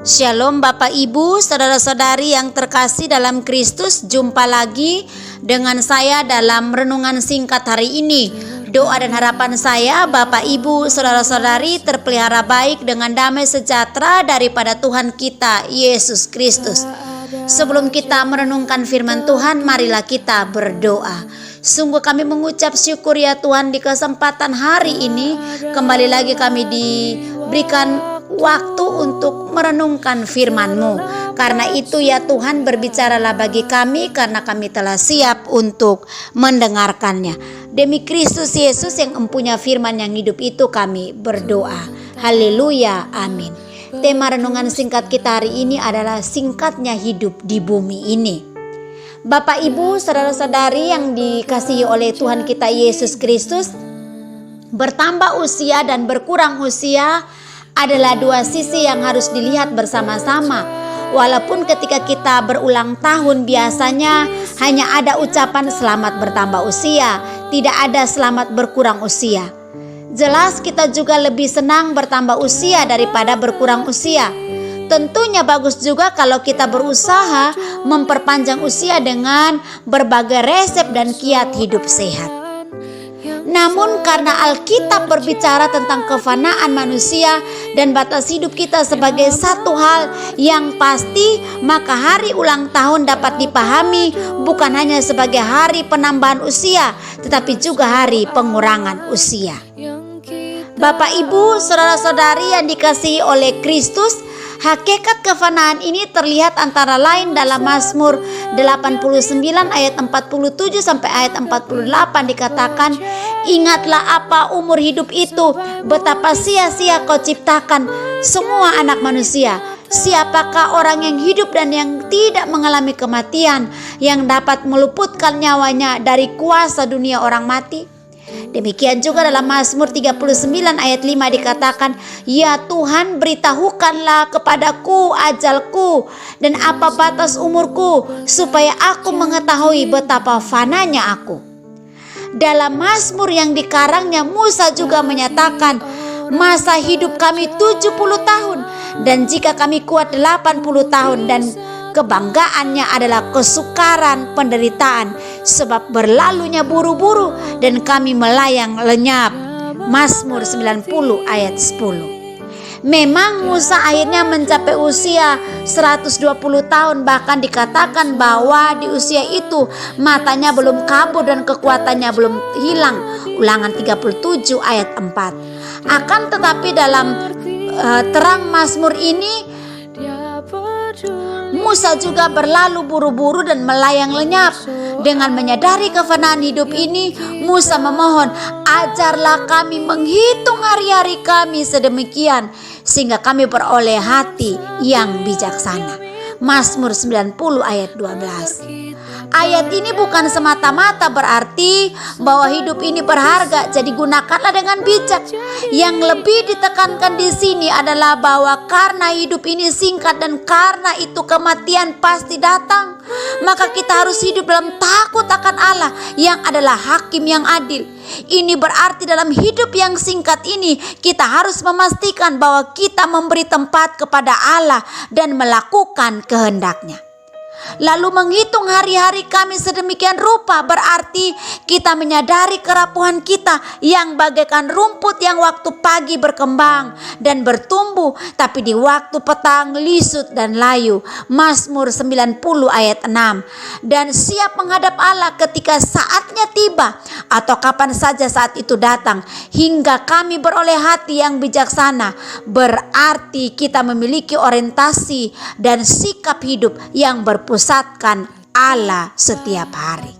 Shalom Bapak Ibu, saudara-saudari yang terkasih dalam Kristus. Jumpa lagi dengan saya dalam renungan singkat hari ini. Doa dan harapan saya Bapak Ibu, saudara-saudari terpelihara baik dengan damai sejahtera daripada Tuhan kita Yesus Kristus. Sebelum kita merenungkan firman Tuhan, marilah kita berdoa. Sungguh kami mengucap syukur ya Tuhan, di kesempatan hari ini kembali lagi kami diberikan waktu untuk merenungkan firman-Mu. Karena itu ya Tuhan, berbicaralah bagi kami karena kami telah siap untuk mendengarkannya. Demi Kristus Yesus yang empunya firman yang hidup itu kami berdoa. Haleluya, amin. Tema renungan singkat kita hari ini adalah singkatnya hidup di bumi ini. Bapak Ibu, saudara-saudari yang dikasihi oleh Tuhan kita Yesus Kristus, bertambah usia dan berkurang usia adalah dua sisi yang harus dilihat bersama-sama. Walaupun ketika kita berulang tahun biasanya hanya ada ucapan selamat bertambah usia, tidak ada selamat berkurang usia. Jelas kita juga lebih senang bertambah usia daripada berkurang usia. Tentunya bagus juga kalau kita berusaha memperpanjang usia dengan berbagai resep dan kiat hidup sehat. Namun karena Alkitab berbicara tentang kefanaan manusia dan batas hidup kita sebagai satu hal yang pasti, maka hari ulang tahun dapat dipahami bukan hanya sebagai hari penambahan usia, tetapi juga hari pengurangan usia. Bapak Ibu, saudara-saudari yang dikasihi oleh Kristus, hakikat kefanaan ini terlihat antara lain dalam Mazmur 89 ayat 47 sampai ayat 48 dikatakan, "Ingatlah apa umur hidup itu, betapa sia-sia kau ciptakan semua anak manusia. Siapakah orang yang hidup dan yang tidak mengalami kematian, yang dapat meluputkan nyawanya dari kuasa dunia orang mati?" Demikian juga dalam Mazmur 39 ayat 5 dikatakan, "Ya Tuhan, beritahukanlah kepadaku ajalku dan apa batas umurku, supaya aku mengetahui betapa fananya aku." Dalam Mazmur yang dikarangnya, Musa juga menyatakan, "Masa hidup kami 70 tahun, dan jika kami kuat 80 tahun, dan kebanggaannya adalah kesukaran penderitaan, sebab berlalunya buru-buru dan kami melayang lenyap." Mazmur 90 ayat 10. Memang Musa akhirnya mencapai usia 120 tahun, bahkan dikatakan bahwa di usia itu matanya belum kabur dan kekuatannya belum hilang. Ulangan 37 ayat 4. Akan tetapi dalam terang Mazmur ini, Musa juga berlalu buru-buru dan melayang lenyap. Dengan menyadari kefanaan hidup ini, Musa memohon, "Ajarlah kami menghitung hari-hari kami sedemikian, sehingga kami beroleh hati yang bijaksana." Mazmur 90 ayat 12. Ayat ini bukan semata-mata berarti bahwa hidup ini berharga, jadi gunakanlah dengan bijak. Yang lebih ditekankan di sini adalah bahwa karena hidup ini singkat dan karena itu kematian pasti datang, maka kita harus hidup dalam takut akan Allah yang adalah hakim yang adil. Ini berarti dalam hidup yang singkat ini kita harus memastikan bahwa kita memberi tempat kepada Allah dan melakukan kehendaknya. Lalu menghitung hari-hari kami sedemikian rupa berarti kita menyadari kerapuhan kita yang bagaikan rumput yang waktu pagi berkembang dan bertumbuh, tapi di waktu petang lisut dan layu. Mazmur 90 ayat 6. Dan siap menghadap Allah ketika saatnya tiba atau kapan saja saat itu datang, hingga kami beroleh hati yang bijaksana. Berarti kita memiliki orientasi dan sikap hidup yang berpusatkan Allah setiap hari.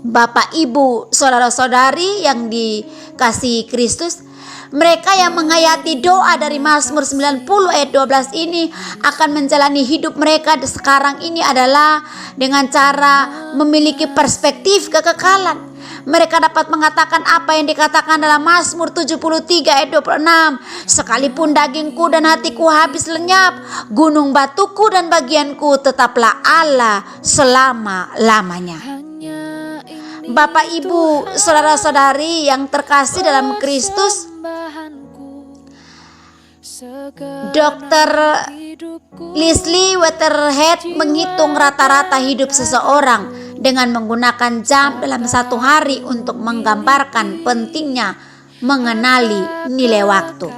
Bapak Ibu, saudara-saudari yang dikasihi Kristus, mereka yang menghayati doa dari Mazmur 90 ayat 12 ini akan menjalani hidup mereka sekarang ini adalah dengan cara memiliki perspektif kekekalan. Mereka dapat mengatakan apa yang dikatakan dalam Mazmur 73 ayat 26. "Sekalipun dagingku dan hatiku habis lenyap, gunung batuku dan bagianku tetaplah Allah selama-lamanya." Bapak Ibu, saudara-saudari yang terkasih dalam Kristus, Dr. Leslie Weatherhead menghitung rata-rata hidup seseorang dengan menggunakan jam dalam satu hari untuk menggambarkan pentingnya mengenali nilai waktu.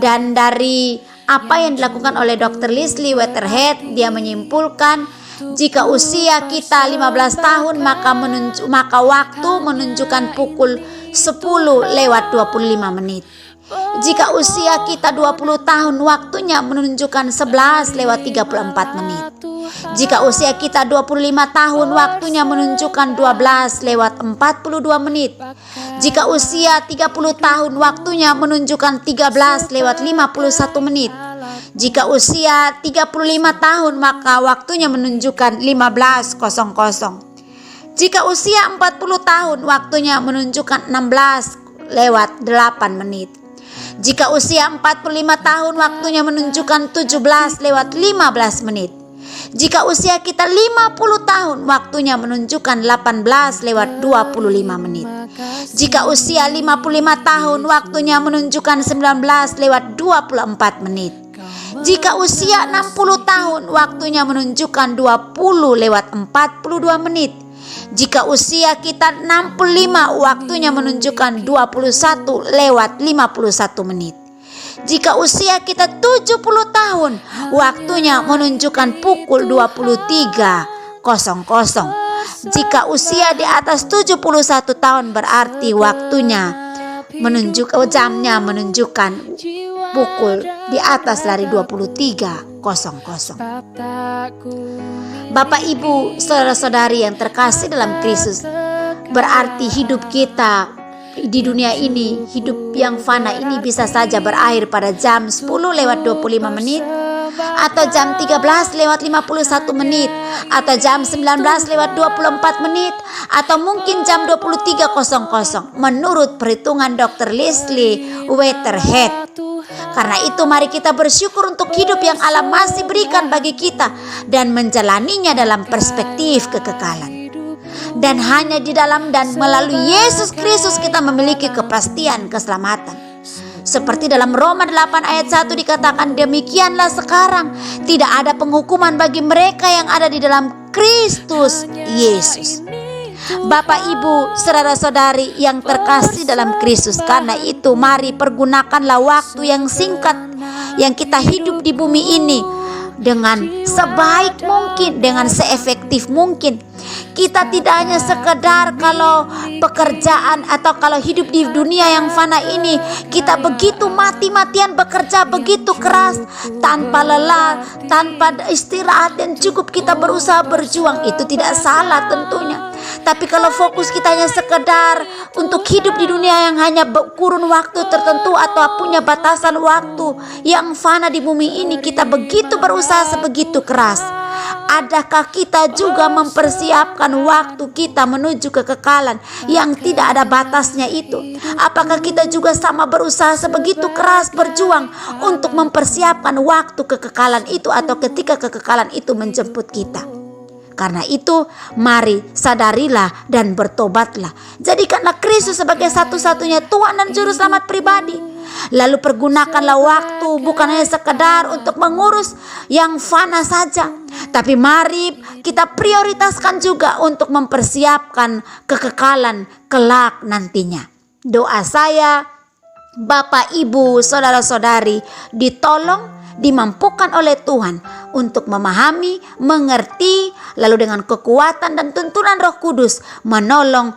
Dan dari apa yang dilakukan oleh Dr. Leslie Weatherhead, dia menyimpulkan jika usia kita 15 tahun maka waktu menunjukkan pukul 10:25 menit. Jika usia kita 20 tahun, waktunya menunjukkan 11:34 menit. Jika usia kita 25 tahun, waktunya menunjukkan 12:42 menit. Jika usia 30 tahun, waktunya menunjukkan 13:51 menit. Jika usia 35 tahun, maka waktunya menunjukkan 15:00. Jika usia 40 tahun, waktunya menunjukkan 16:08 menit. Jika usia 45 tahun, waktunya menunjukkan 17:15 menit. Jika usia kita 50 tahun, waktunya menunjukkan 18:25 menit. Jika usia 55 tahun, waktunya menunjukkan 19:24 menit. Jika usia 60 tahun, waktunya menunjukkan 20:42 menit. Jika usia kita 65, waktunya menunjukkan 21:51 menit. Jika usia kita 70 tahun, waktunya menunjukkan pukul 23:00. Jika usia di atas 71 tahun, berarti waktunya jamnya menunjukkan pukul di atas dari 23:00. Bapak, Ibu, saudara-saudari yang terkasih dalam Kristus, berarti hidup kita di dunia ini, hidup yang fana ini bisa saja berakhir pada jam 10:25 menit, atau jam 13:51 menit, atau jam 19:24 menit, atau mungkin jam 23:00 menurut perhitungan Dr. Leslie Weatherhead. Karena itu mari kita bersyukur untuk hidup yang Allah masih berikan bagi kita dan menjalaninya dalam perspektif kekekalan. Dan hanya di dalam dan melalui Yesus Kristus kita memiliki kepastian keselamatan. Seperti dalam Roma 8 ayat 1 dikatakan, demikianlah sekarang tidak ada penghukuman bagi mereka yang ada di dalam Kristus Yesus. Bapak, Ibu, saudara-saudari yang terkasih dalam Kristus, karena itu mari pergunakanlah waktu yang singkat yang kita hidup di bumi ini dengan sebaik mungkin, dengan seefektif mungkin. Kita tidak hanya sekedar kalau pekerjaan atau kalau hidup di dunia yang fana ini kita begitu mati-matian bekerja begitu keras tanpa lelah, tanpa istirahat dan cukup kita berusaha berjuang, itu tidak salah tentunya. Tapi kalau fokus kita hanya sekedar untuk hidup di dunia yang hanya kurun waktu tertentu atau punya batasan waktu yang fana di bumi ini, kita begitu berusaha sebegitu keras, adakah kita juga mempersiapkan waktu kita menuju kekekalan yang tidak ada batasnya itu? Apakah kita juga sama berusaha sebegitu keras berjuang untuk mempersiapkan waktu kekekalan itu atau ketika kekekalan itu menjemput kita? Karena itu mari sadarilah dan bertobatlah. Jadikanlah Kristus sebagai satu-satunya Tuhan dan Juru Selamat pribadi. Lalu pergunakanlah waktu bukan hanya sekedar untuk mengurus yang fana saja, tapi mari kita prioritaskan juga untuk mempersiapkan kekekalan kelak nantinya. Doa saya, Bapak, Ibu, saudara-saudari ditolong, dimampukan oleh Tuhan untuk memahami, mengerti, lalu dengan kekuatan dan tuntunan Roh Kudus menolong,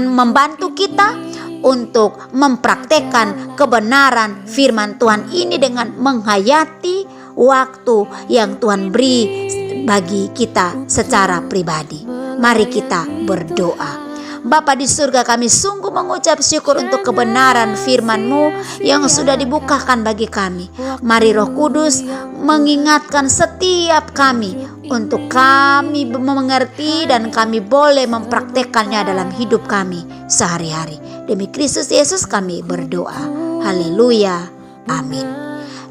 membantu kita untuk mempraktekkan kebenaran firman Tuhan ini dengan menghayati waktu yang Tuhan beri bagi kita secara pribadi. Mari kita berdoa. Bapa di surga, kami sungguh mengucap syukur untuk kebenaran firman-Mu yang sudah dibukakan bagi kami. Mari Roh Kudus mengingatkan setiap kami untuk kami mengerti dan kami boleh mempraktekannya dalam hidup kami sehari-hari. Demi Kristus Yesus kami berdoa. Haleluya. Amin.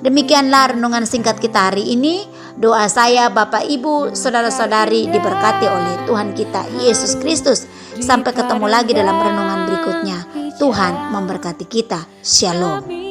Demikianlah renungan singkat kita hari ini. Doa saya, Bapak, Ibu, saudara-saudari diberkati oleh Tuhan kita Yesus Kristus. Sampai ketemu lagi dalam renungan berikutnya. Tuhan memberkati kita. Shalom.